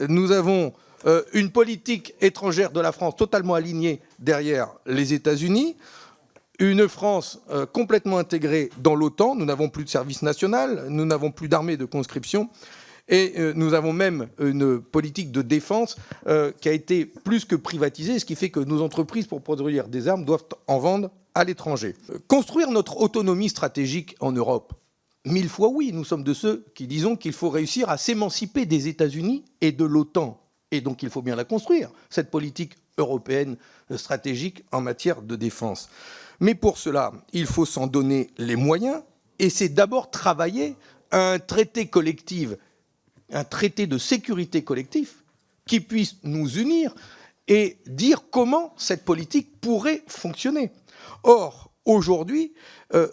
nous avons une politique étrangère de la France totalement alignée derrière les États-Unis, une France complètement intégrée dans l'OTAN. Nous n'avons plus de service national, nous n'avons plus d'armée de conscription, et nous avons même une politique de défense qui a été plus que privatisée, ce qui fait que nos entreprises, pour produire des armes, doivent en vendre à l'étranger. Construire notre autonomie stratégique en Europe, 1000 fois oui, nous sommes de ceux qui disons qu'il faut réussir à s'émanciper des États-Unis et de l'OTAN. Et donc il faut bien la construire, cette politique européenne stratégique en matière de défense. Mais pour cela, il faut s'en donner les moyens, et c'est d'abord travailler à un traité collectif, un traité de sécurité collectif qui puisse nous unir et dire comment cette politique pourrait fonctionner. Or, aujourd'hui,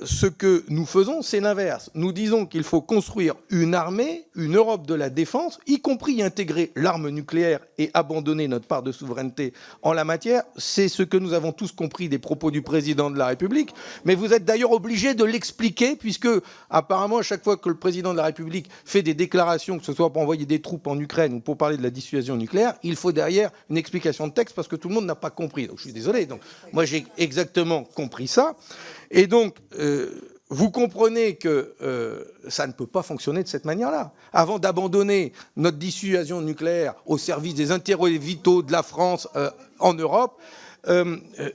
ce que nous faisons, c'est l'inverse. Nous disons qu'il faut construire une armée, une Europe de la défense, y compris intégrer l'arme nucléaire et abandonner notre part de souveraineté en la matière. C'est ce que nous avons tous compris des propos du président de la République. Mais vous êtes d'ailleurs obligés de l'expliquer, puisque apparemment, à chaque fois que le président de la République fait des déclarations, que ce soit pour envoyer des troupes en Ukraine ou pour parler de la dissuasion nucléaire, il faut derrière une explication de texte, parce que tout le monde n'a pas compris. Donc je suis désolé. Donc, moi, j'ai exactement compris ça. Et donc, vous comprenez que ça ne peut pas fonctionner de cette manière-là. Avant d'abandonner notre dissuasion nucléaire au service des intérêts vitaux de la France en Europe,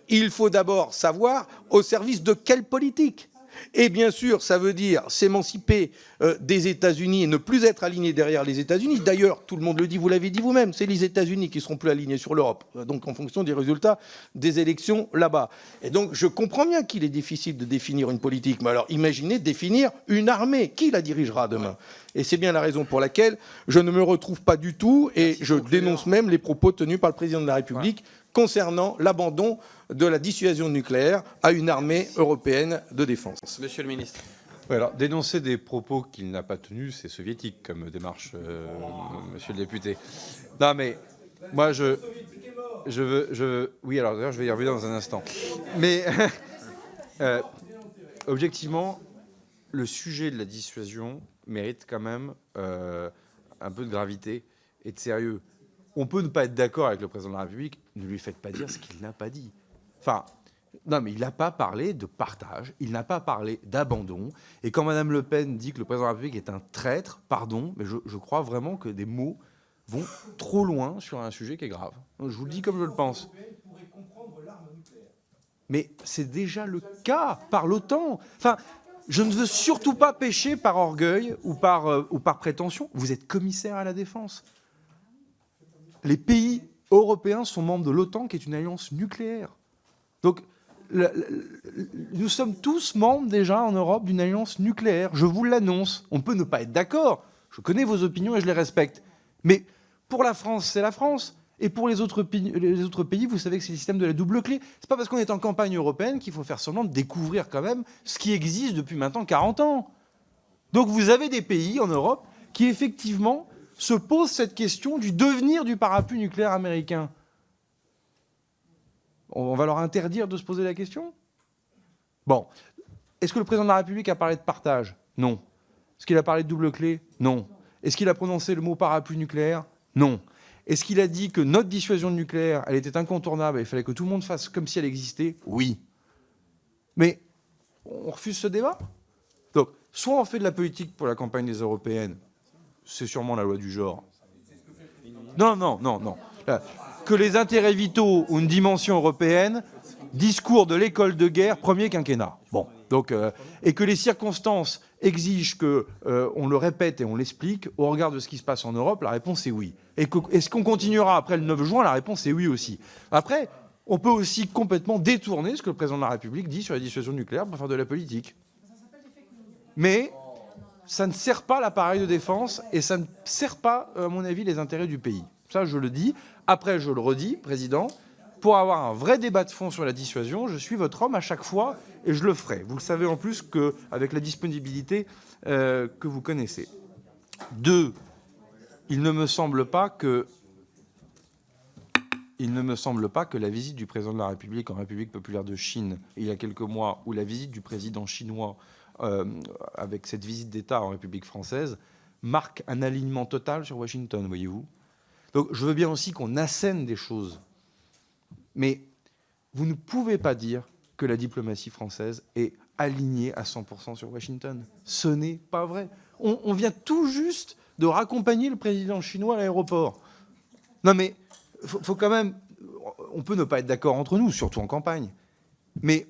il faut d'abord savoir au service de quelle politique. Et bien sûr, ça veut dire s'émanciper des États-Unis et ne plus être aligné derrière les États-Unis. D'ailleurs, tout le monde le dit, vous l'avez dit vous-même, c'est les États-Unis qui seront plus alignés sur l'Europe, donc en fonction des résultats des élections là-bas. Et donc, je comprends bien qu'il est difficile de définir une politique, mais alors imaginez définir une armée. Qui la dirigera demain? Et c'est bien la raison pour laquelle je ne me retrouve pas du tout, et je dénonce même les propos tenus par le président de la République concernant l'abandon de la dissuasion nucléaire à une armée européenne de défense. Monsieur le ministre. Oui, alors, dénoncer des propos qu'il n'a pas tenus, c'est soviétique comme démarche, monsieur le député. Non, mais moi, je veux... Oui, alors d'ailleurs, je vais y revenir dans un instant. Mais, objectivement, le sujet de la dissuasion mérite quand même un peu de gravité et de sérieux. On peut ne pas être d'accord avec le président de la République, ne lui faites pas dire ce qu'il n'a pas dit. Enfin, non, mais il n'a pas parlé de partage, il n'a pas parlé d'abandon. Et quand Mme Le Pen dit que le président de la République est un traître, pardon, mais je crois vraiment que des mots vont trop loin sur un sujet qui est grave. Donc, je vous le dis comme je le pense. Mais c'est déjà le cas par l'OTAN. Enfin, je ne veux surtout pas pécher par orgueil ou par prétention. Vous êtes commissaire à la défense. Les pays européens sont membres de l'OTAN, qui est une alliance nucléaire. Donc, nous sommes tous membres déjà en Europe d'une alliance nucléaire. Je vous l'annonce. On peut ne pas être d'accord. Je connais vos opinions et je les respecte. Mais pour la France, c'est la France. Et pour les autres pays, vous savez que c'est le système de la double clé. C'est pas parce qu'on est en campagne européenne qu'il faut faire semblant de découvrir quand même ce qui existe depuis maintenant 40 ans. Donc vous avez des pays en Europe qui effectivement se posent cette question du devenir du parapluie nucléaire américain. On va leur interdire de se poser la question? Bon. Est-ce que le président de la République a parlé de partage? Non. Est-ce qu'il a parlé de double clé? Non. Est-ce qu'il a prononcé le mot parapluie nucléaire? Non. Est-ce qu'il a dit que notre dissuasion nucléaire, elle était incontournable et il fallait que tout le monde fasse comme si elle existait? Oui. Mais on refuse ce débat? Donc, soit on fait de la politique pour la campagne des européennes, c'est sûrement la loi du genre. Non. Que les intérêts vitaux ont une dimension européenne, discours de l'école de guerre, premier quinquennat. Bon, donc, et que les circonstances exigent qu'on le répète et on l'explique, au regard de ce qui se passe en Europe, la réponse est oui. Est-ce qu'on continuera après le 9 juin? La réponse est oui aussi. Après, on peut aussi complètement détourner ce que le président de la République dit sur la dissuasion nucléaire pour faire de la politique. Mais ça ne sert pas l'appareil de défense et ça ne sert pas, à mon avis, les intérêts du pays. Ça, je le dis. Après, je le redis, Président, pour avoir un vrai débat de fond sur la dissuasion, je suis votre homme à chaque fois et je le ferai. Vous le savez en plus qu'avec la disponibilité que vous connaissez. 2, il ne me semble pas que la visite du président de la République en République populaire de Chine il y a quelques mois ou la visite du président chinois avec cette visite d'État en République française marque un alignement total sur Washington, voyez-vous. Donc je veux bien aussi qu'on assène des choses. Mais vous ne pouvez pas dire que la diplomatie française est alignée à 100% sur Washington. Ce n'est pas vrai. On vient tout juste de raccompagner le président chinois à l'aéroport. Non mais, faut quand même... On peut ne pas être d'accord entre nous, surtout en campagne. Mais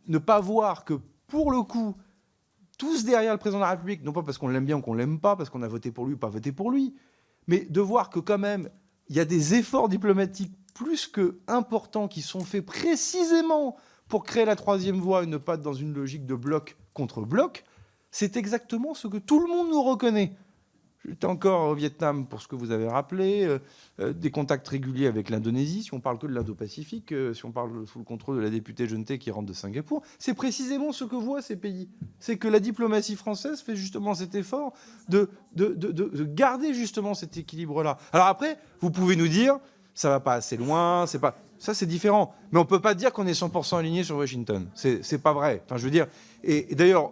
ne pas voir que, pour le coup, tous derrière le président de la République, non pas parce qu'on l'aime bien ou qu'on l'aime pas, parce qu'on a voté pour lui ou pas voté pour lui, mais de voir que quand même, il y a des efforts diplomatiques plus que importants qui sont faits précisément pour créer la troisième voie et ne pas être dans une logique de bloc contre bloc, c'est exactement ce que tout le monde nous reconnaît. J'étais encore au Vietnam pour ce que vous avez rappelé, des contacts réguliers avec l'Indonésie, si on parle que de l'Indo-Pacifique, si on parle sous le contrôle de la députée Jeunté qui rentre de Singapour, c'est précisément ce que voient ces pays. C'est que la diplomatie française fait justement cet effort de garder justement cet équilibre-là. Alors après, vous pouvez nous dire, ça va pas assez loin, c'est pas... Ça, c'est différent. Mais on peut pas dire qu'on est 100% aligné sur Washington. C'est pas vrai. Enfin, je veux dire... Et d'ailleurs...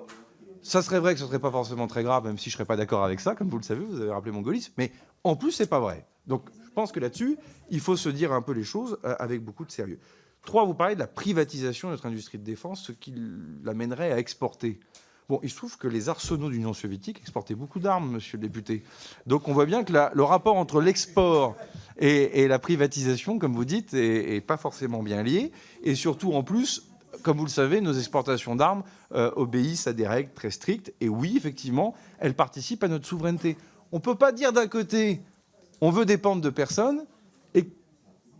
Ça serait vrai que ce ne serait pas forcément très grave, même si je ne serais pas d'accord avec ça, comme vous le savez, vous avez rappelé mon gaullisme, mais en plus, ce n'est pas vrai. Donc, je pense que là-dessus, il faut se dire un peu les choses avec beaucoup de sérieux. 3, vous parlez de la privatisation de notre industrie de défense, ce qui l'amènerait à exporter. Bon, il se trouve que les arsenaux d'Union soviétique exportaient beaucoup d'armes, monsieur le député. Donc, on voit bien que le rapport entre l'export et la privatisation, comme vous dites, n'est pas forcément bien lié. Et surtout, en plus... Comme vous le savez, nos exportations d'armes obéissent à des règles très strictes. Et oui, effectivement, elles participent à notre souveraineté. On ne peut pas dire d'un côté, on veut dépendre de personne, et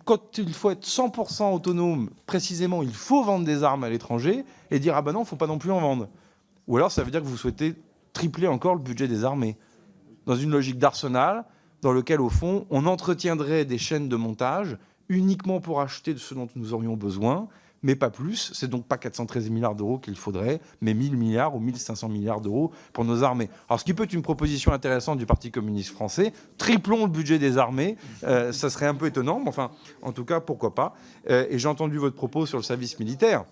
quand il faut être 100% autonome, précisément, il faut vendre des armes à l'étranger, et dire, ah ben non, il ne faut pas non plus en vendre. Ou alors, ça veut dire que vous souhaitez tripler encore le budget des armées, dans une logique d'arsenal, dans lequel, au fond, on entretiendrait des chaînes de montage uniquement pour acheter de ce dont nous aurions besoin, mais pas plus. C'est donc pas 413 milliards d'euros qu'il faudrait, mais 1000 milliards ou 1500 milliards d'euros pour nos armées. Alors, ce qui peut être une proposition intéressante du Parti communiste français, triplons le budget des armées, ça serait un peu étonnant, mais enfin, en tout cas, pourquoi pas. Et j'ai entendu votre propos sur le service militaire.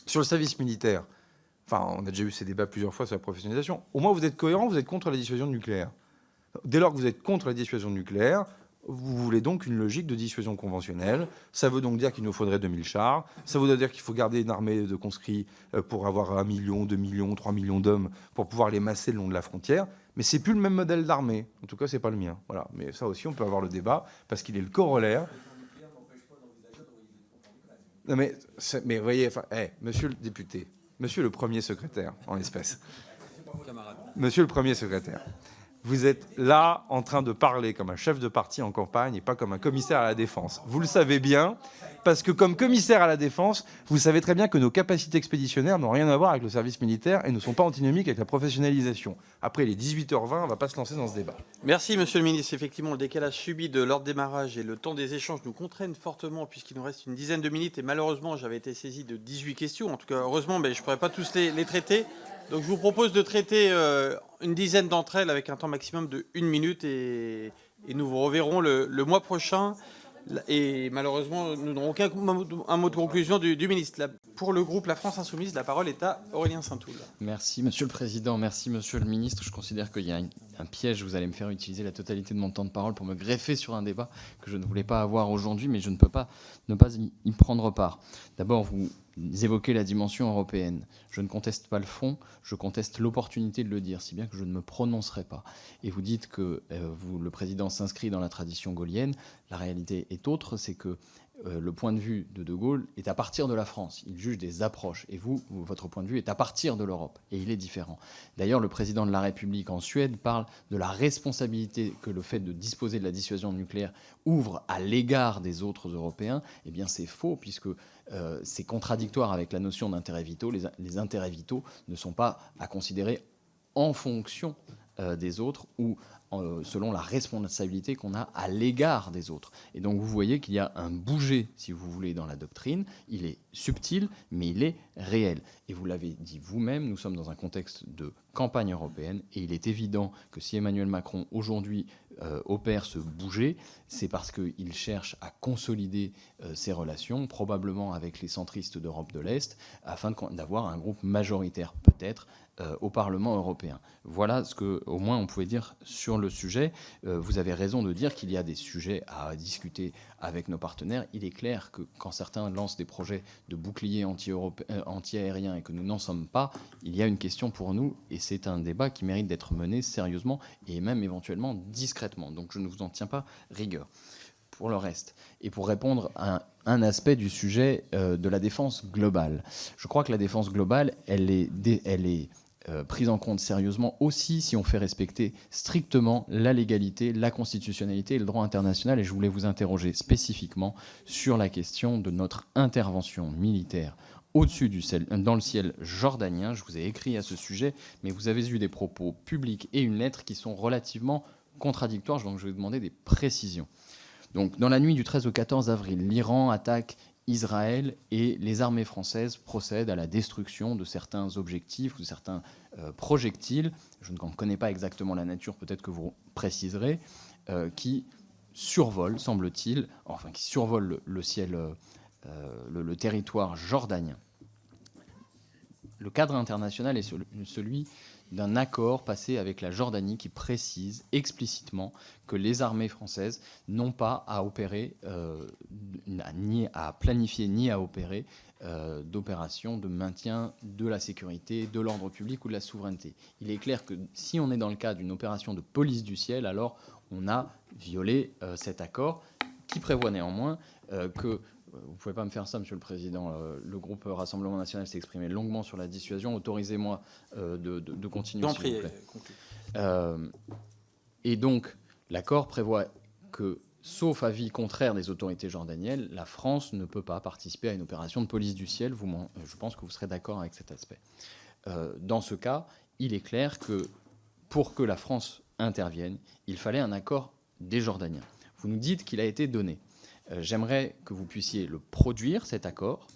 Sur le service militaire, enfin, on a déjà eu ces débats plusieurs fois sur la professionnalisation. Au moins, vous êtes cohérent, vous êtes contre la dissuasion nucléaire. Dès lors que vous êtes contre la dissuasion nucléaire, vous voulez donc une logique de dissuasion conventionnelle. Ça veut donc dire qu'il nous faudrait 2000 chars. Ça veut dire qu'il faut garder une armée de conscrits pour avoir 1 million, 2 millions, 3 millions d'hommes pour pouvoir les masser le long de la frontière. Mais c'est plus le même modèle d'armée. En tout cas, c'est pas le mien. Voilà. Mais ça aussi, on peut avoir le débat parce qu'il est le corollaire. Non mais vous voyez, enfin, monsieur le député, monsieur le premier secrétaire en l'espèce, monsieur le premier secrétaire. Vous êtes là en train de parler comme un chef de parti en campagne et pas comme un commissaire à la défense. Vous le savez bien, parce que comme commissaire à la défense, vous savez très bien que nos capacités expéditionnaires n'ont rien à voir avec le service militaire et ne sont pas antinomiques avec la professionnalisation. Après, il est 18h20, on ne va pas se lancer dans ce débat. Merci, monsieur le ministre. Effectivement, le décalage subi de l'ordre démarrage et le temps des échanges nous contraignent fortement puisqu'il nous reste une dizaine de minutes et malheureusement, j'avais été saisi de 18 questions. En tout cas, heureusement, mais je ne pourrais pas tous les traiter. Donc je vous propose de traiter une dizaine d'entre elles avec un temps maximum de 1 minute et nous vous reverrons le mois prochain. Et malheureusement, nous n'aurons qu'un mot de conclusion du ministre. Pour le groupe La France Insoumise, la parole est à Aurélien Saint-Toul. Merci Monsieur le Président, merci Monsieur le Ministre. Je considère qu'il y a un piège. Vous allez me faire utiliser la totalité de mon temps de parole pour me greffer sur un débat que je ne voulais pas avoir aujourd'hui, mais je ne peux pas ne pas y prendre part. D'abord, vous évoquez la dimension européenne. Je ne conteste pas le fond, je conteste l'opportunité de le dire, si bien que je ne me prononcerai pas. Et vous dites que le Président s'inscrit dans la tradition gaullienne. La réalité est autre, c'est que le point de vue de De Gaulle est à partir de la France. Il juge des approches. Et votre point de vue est à partir de l'Europe. Et il est différent. D'ailleurs, le président de la République en Suède parle de la responsabilité que le fait de disposer de la dissuasion nucléaire ouvre à l'égard des autres Européens. Eh bien, c'est faux, puisque c'est contradictoire avec la notion d'intérêts vitaux. Les intérêts vitaux ne sont pas à considérer en fonction des autres ou selon la responsabilité qu'on a à l'égard des autres. Et donc vous voyez qu'il y a un bouger, si vous voulez, dans la doctrine. Il est subtil, mais il est réel. Et vous l'avez dit vous-même, nous sommes dans un contexte de campagne européenne, et il est évident que si Emmanuel Macron, aujourd'hui, opère ce bouger, c'est parce qu'il cherche à consolider ses relations, probablement avec les centristes d'Europe de l'Est, afin d'avoir un groupe majoritaire, peut-être, au Parlement européen. Voilà ce que, au moins, on pouvait dire sur le sujet. Vous avez raison de dire qu'il y a des sujets à discuter avec nos partenaires. Il est clair que quand certains lancent des projets de bouclier anti-aérien et que nous n'en sommes pas, il y a une question pour nous, et c'est un débat qui mérite d'être mené sérieusement et même éventuellement discrètement. Donc je ne vous en tiens pas rigueur. Pour le reste, et pour répondre à un aspect du sujet de la défense globale, je crois que la défense globale, elle est prise en compte sérieusement aussi si on fait respecter strictement la légalité, la constitutionnalité et le droit international. Et je voulais vous interroger spécifiquement sur la question de notre intervention militaire au-dessus du ciel, dans le ciel jordanien. Je vous ai écrit à ce sujet, mais vous avez eu des propos publics et une lettre qui sont relativement contradictoires, donc je vais vous demander des précisions. Donc, dans la nuit du 13 au 14 avril, l'Iran attaque Israël et les armées françaises procèdent à la destruction de certains objectifs ou de certains projectiles, je ne connais pas exactement la nature, peut-être que vous préciserez, qui survolent, semble-t-il, enfin qui survolent le ciel, le territoire jordanien. Le cadre international est celui d'un accord passé avec la Jordanie qui précise explicitement que les armées françaises n'ont pas à opérer, ni à planifier, ni à opérer d'opérations de maintien de la sécurité, de l'ordre public ou de la souveraineté. Il est clair que si on est dans le cadre d'une opération de police du ciel, alors on a violé cet accord qui prévoit néanmoins que... Vous ne pouvez pas me faire ça, Monsieur le Président. Le groupe Rassemblement National s'est exprimé longuement sur la dissuasion. Autorisez-moi de continuer, s'il vous plaît. Et donc, l'accord prévoit que, sauf avis contraire des autorités jordaniennes, la France ne peut pas participer à une opération de police du ciel. Je pense que vous serez d'accord avec cet aspect. Dans ce cas, il est clair que pour que la France intervienne, il fallait un accord des Jordaniens. Vous nous dites qu'il a été donné. J'aimerais que vous puissiez le produire, cet accord,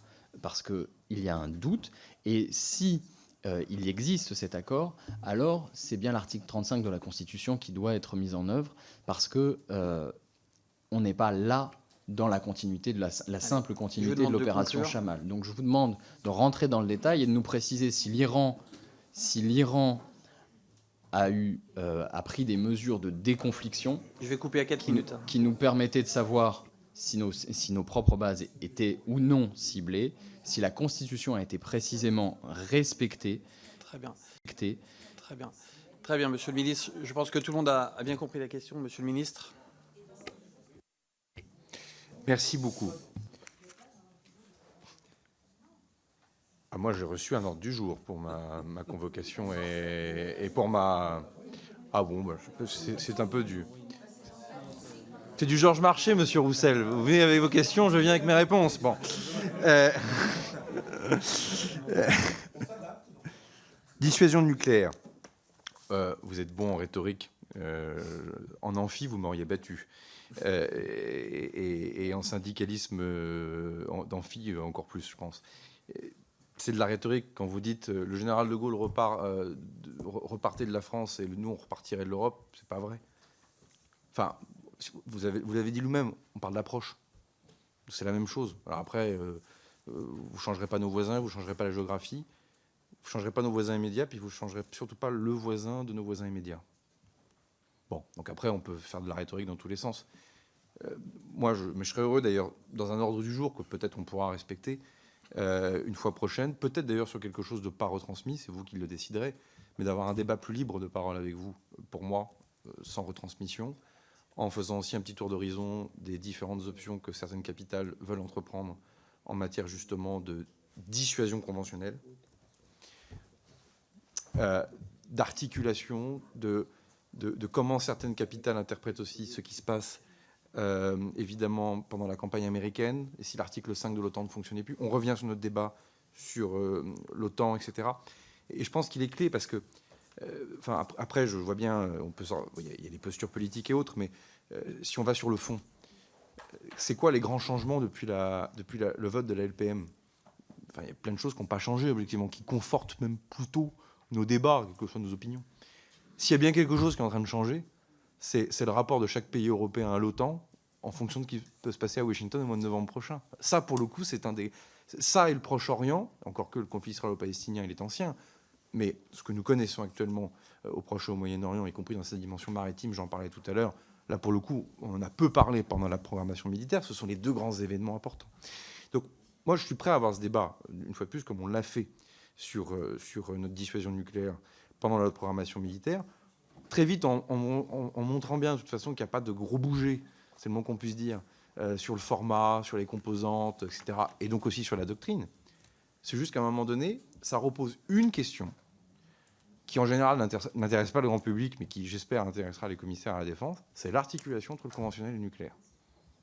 parce qu'il y a un doute. Et si il existe cet accord, alors c'est bien l'article 35 de la Constitution qui doit être mis en œuvre, parce que on n'est pas là dans la continuité de la simple continuité de l'opération Chamal. Donc je vous demande de rentrer dans le détail et de nous préciser si l'Iran a pris des mesures de déconfliction. Je vais couper à 4 minutes. Qui nous permettaient de savoir si nos propres bases étaient ou non ciblées, si la Constitution a été précisément respectée. Très bien. Très bien. Très bien, Monsieur le Ministre. Je pense que tout le monde a bien compris la question, Monsieur le Ministre. Merci beaucoup. Moi, j'ai reçu un ordre du jour pour ma convocation et pour ma... Ah bon, c'est un peu du... C'est du Georges Marchais, Monsieur Roussel. Vous venez avec vos questions, je viens avec mes réponses. Bon. Dissuasion nucléaire. Vous êtes bon en rhétorique. En amphi, vous m'auriez battu. Et en syndicalisme d'amphi, encore plus, je pense. C'est de la rhétorique quand vous dites le général de Gaulle repartait de la France et nous, on repartirait de l'Europe. C'est pas vrai. Enfin... Vous l'avez dit vous-même, on parle d'approche. C'est la même chose. Alors après, vous ne changerez pas nos voisins, vous ne changerez pas la géographie, vous ne changerez pas nos voisins immédiats, puis vous ne changerez surtout pas le voisin de nos voisins immédiats. Bon, donc après, on peut faire de la rhétorique dans tous les sens. Mais je serais heureux d'ailleurs, dans un ordre du jour que peut-être on pourra respecter une fois prochaine, peut-être d'ailleurs sur quelque chose de pas retransmis, c'est vous qui le déciderez, mais d'avoir un débat plus libre de parole avec vous, pour moi, sans retransmission, en faisant aussi un petit tour d'horizon des différentes options que certaines capitales veulent entreprendre en matière justement de dissuasion conventionnelle, d'articulation, de comment certaines capitales interprètent aussi ce qui se passe, évidemment, pendant la campagne américaine, et si l'article 5 de l'OTAN ne fonctionnait plus. On revient sur notre débat sur l'OTAN, etc. Et je pense qu'il est clé parce que après, je vois bien, il y a des postures politiques et autres, mais si on va sur le fond, c'est quoi les grands changements depuis le vote de la LPM ? Il y a plein de choses qui n'ont pas changé, objectivement, qui confortent même plutôt nos débats, quelles que soient nos opinions. S'il y a bien quelque chose qui est en train de changer, c'est le rapport de chaque pays européen à l'OTAN en fonction de ce qui peut se passer à Washington au mois de novembre prochain. Ça, pour le coup, c'est ça et le Proche-Orient, encore que le conflit israélo-palestinien, il est ancien. Mais ce que nous connaissons actuellement au Proche et au Moyen-Orient, y compris dans cette dimension maritime, j'en parlais tout à l'heure, là, pour le coup, on en a peu parlé pendant la programmation militaire. Ce sont les 2 grands événements importants. Donc, moi, je suis prêt à avoir ce débat, une fois de plus, comme on l'a fait sur notre dissuasion nucléaire pendant la programmation militaire, très vite en montrant bien, de toute façon, qu'il n'y a pas de gros bouger, c'est le mot qu'on puisse dire, sur le format, sur les composantes, etc., et donc aussi sur la doctrine. C'est juste qu'à un moment donné, ça repose une question qui, en général, n'intéresse pas le grand public, mais qui, j'espère, intéressera les commissaires à la défense, c'est l'articulation entre le conventionnel et le nucléaire.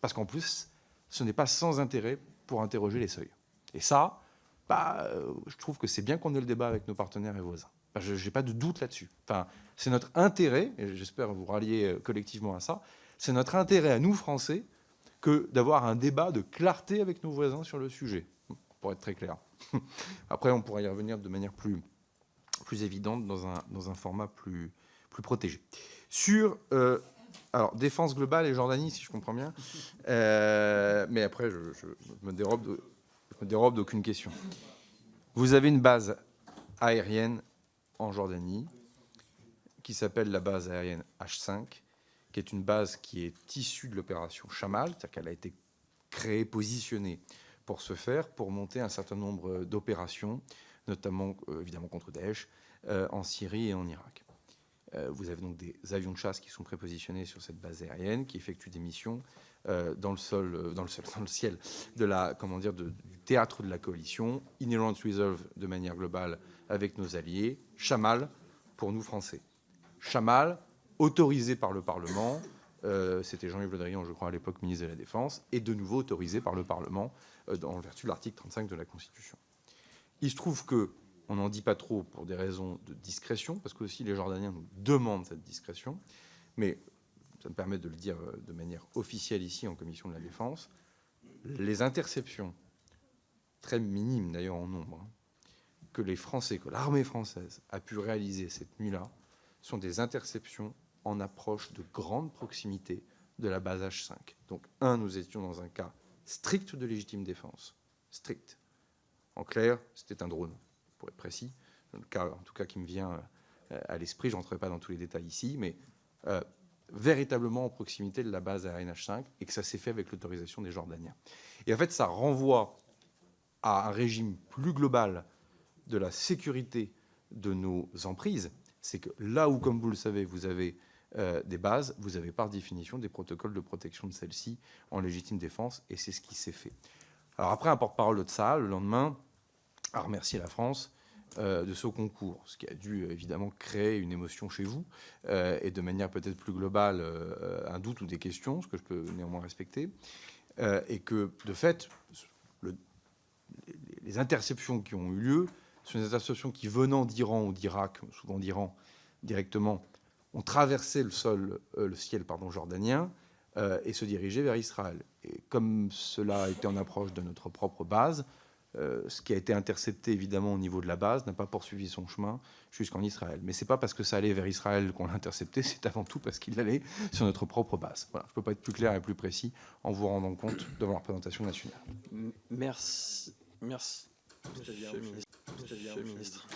Parce qu'en plus, ce n'est pas sans intérêt pour interroger les seuils. Et ça, je trouve que c'est bien qu'on ait le débat avec nos partenaires et voisins. Je n'ai pas de doute là-dessus. Enfin, c'est notre intérêt, et j'espère vous rallier collectivement à ça, c'est notre intérêt à nous, Français, que d'avoir un débat de clarté avec nos voisins sur le sujet, pour être très clair. Après, on pourra y revenir de manière plus évidente dans un format plus protégé. Sur alors, défense globale et Jordanie, si je comprends bien, mais après, je me dérobe d'aucune question. Vous avez une base aérienne en Jordanie qui s'appelle la base aérienne H5, qui est une base qui est issue de l'opération Chamal, c'est-à-dire qu'elle a été créée, positionnée pour ce faire, pour monter un certain nombre d'opérations, notamment évidemment contre Daesh, en Syrie et en Irak. Vous avez donc des avions de chasse qui sont prépositionnés sur cette base aérienne, qui effectuent des missions dans le ciel de du théâtre de la coalition, Inherent Reserve de manière globale avec nos alliés, Chamal pour nous Français. Chamal, autorisé par le Parlement, c'était Jean-Yves Le Drian, je crois, à l'époque ministre de la Défense, et de nouveau autorisé par le Parlement en vertu de l'article 35 de la Constitution. Il se trouve qu'on n'en dit pas trop pour des raisons de discrétion, parce que aussi les Jordaniens nous demandent cette discrétion, mais ça me permet de le dire de manière officielle ici en commission de la Défense, les interceptions, très minimes d'ailleurs en nombre, que l'armée française a pu réaliser cette nuit-là, sont des interceptions en approche de grande proximité de la base H5. Donc, nous étions dans un cas strict de légitime défense. Strict. En clair, c'était un drone, pour être précis. Le cas, en tout cas, qui me vient à l'esprit, je n'entrerai pas dans tous les détails ici, mais véritablement en proximité de la base aérienne H5, et que ça s'est fait avec l'autorisation des Jordaniens. Et en fait, ça renvoie à un régime plus global de la sécurité de nos emprises. C'est que là où, comme vous le savez, vous avez des bases, vous avez par définition des protocoles de protection de celles-ci en légitime défense, et c'est ce qui s'est fait. Alors après, un porte-parole de Tsahal, le lendemain, a remercié la France de ce concours, ce qui a dû évidemment créer une émotion chez vous, et de manière peut-être plus globale, un doute ou des questions, ce que je peux néanmoins respecter, et que, de fait, les interceptions qui ont eu lieu sont des interceptions qui, venant d'Iran ou d'Irak, souvent d'Iran directement, ont traversé le ciel jordanien et se dirigeaient vers Israël. Et comme cela a été en approche de notre propre base, ce qui a été intercepté évidemment au niveau de la base n'a pas poursuivi son chemin jusqu'en Israël. Mais c'est pas parce que ça allait vers Israël qu'on l'a intercepté, c'est avant tout parce qu'il allait sur notre propre base. Voilà, je ne peux pas être plus clair et plus précis en vous rendant compte devant la représentation nationale. Merci. Monsieur le ministre.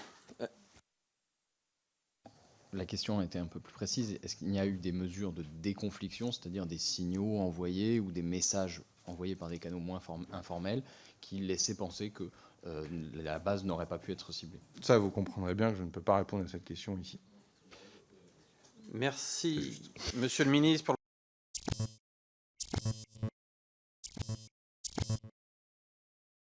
La question était un peu plus précise. Est-ce qu'il y a eu des mesures de déconfliction, c'est-à-dire des signaux envoyés ou des messages envoyés par des canaux moins informels qui laissaient penser que la base n'aurait pas pu être ciblée? Ça, vous comprendrez bien que je ne peux pas répondre à cette question ici. Merci, monsieur le ministre.